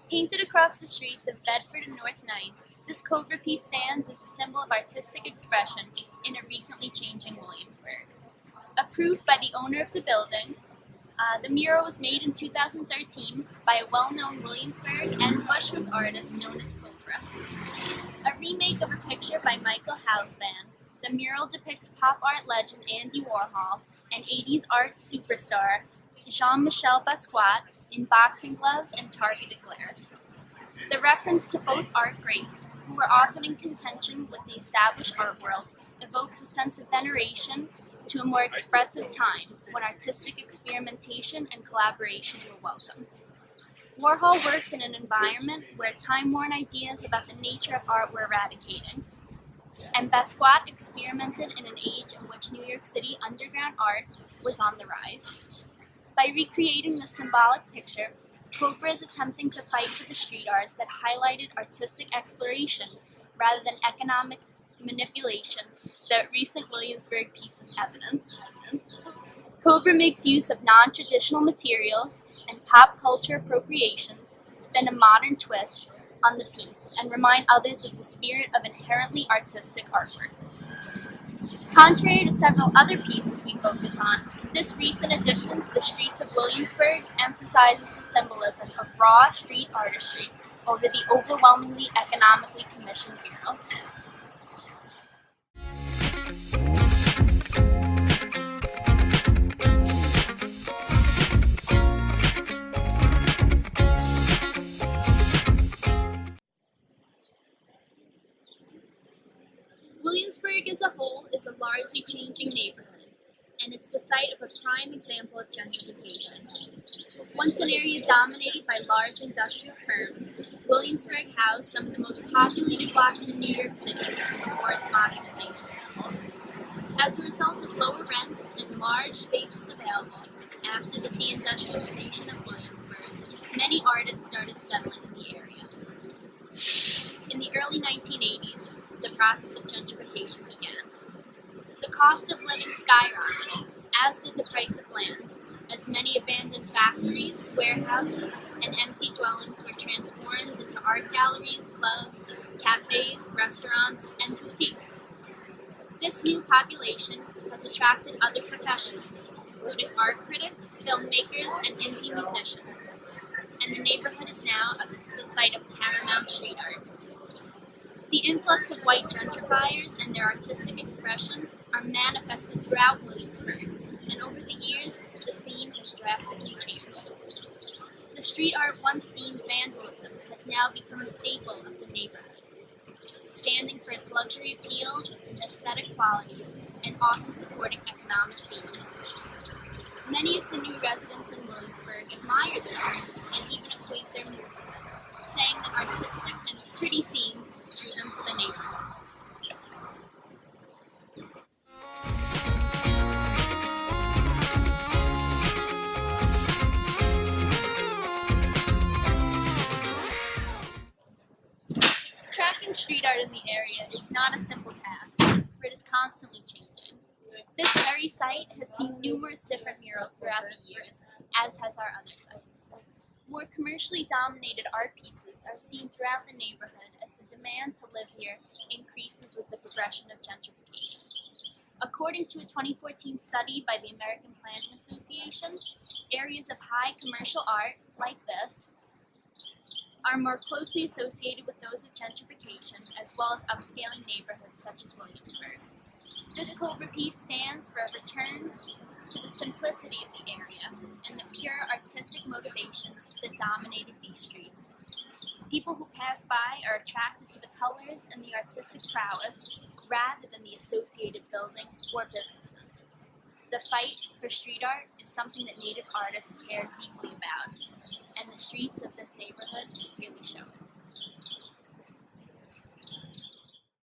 Painted across the streets of Bedford and North Ninth, this Kobra piece stands as a symbol of artistic expression in a recently changing Williamsburg. Approved by the owner of the building, the mural was made in 2013 by a well-known Williamsburg and Bushwick artist known as Kobra. A remake of a picture by Michael Hausman, the mural depicts pop art legend Andy Warhol and 80s art superstar Jean-Michel Basquiat in boxing gloves and targeted glares. The reference to both art greats, who were often in contention with the established art world, evokes a sense of veneration to a more expressive time when artistic experimentation and collaboration were welcomed. Warhol worked in an environment where time-worn ideas about the nature of art were eradicating, and Basquiat experimented in an age in which New York City underground art was on the rise. By recreating the symbolic picture, Kobra is attempting to fight for the street art that highlighted artistic exploration rather than economic manipulation that recent Williamsburg piece is evidence. Kobra makes use of non-traditional materials and pop culture appropriations to spin a modern twist on the piece and remind others of the spirit of inherently artistic artwork. Contrary to several other pieces we focus on, this recent addition to the streets of Williamsburg emphasizes the symbolism of raw street artistry over the overwhelmingly economically commissioned murals. Williamsburg as a whole is a largely changing neighborhood, and it's the site of a prime example of gentrification. Once an area dominated by large industrial firms, Williamsburg housed some of the most populated blocks in New York City before its modernization. As a result of lower rents and large spaces available after the deindustrialization of Williamsburg, many artists started settling in the area. In the early 1980s, the process of gentrification began. The cost of living skyrocketed, as did the price of land, as many abandoned factories, warehouses, and empty dwellings were transformed into art galleries, clubs, cafes, restaurants, and boutiques. This new population has attracted other professionals, including art critics, filmmakers, and indie musicians, and the neighborhood is now the site of paramount street art. The influx of white gentrifiers and their artistic expression are manifested throughout Williamsburg, and over the years, the scene has drastically changed. The street art once deemed vandalism has now become a staple of the neighborhood, standing for its luxury appeal, aesthetic qualities, and often supporting economic themes. Many of the new residents in Williamsburg admire the art and even equate their movement, saying that artistic and pretty scenes drew them to the neighborhood. Tracking street art in the area is not a simple task, for it is constantly changing. This very site has seen numerous different murals throughout the years, as has our other sites. More commercially dominated art pieces are seen throughout the neighborhood as the demand to live here increases with the progression of gentrification. According to a 2014 study by the American Planning Association, areas of high commercial art, like this, are more closely associated with those of gentrification, as well as upscaling neighborhoods such as Williamsburg. This Kobra piece stands for a return to the simplicity of the area and the pure artistic motivations that dominated these streets. People who pass by are attracted to the colors and the artistic prowess rather than the associated buildings or businesses. The fight for street art is something that native artists care deeply about, and the streets of this neighborhood really show it.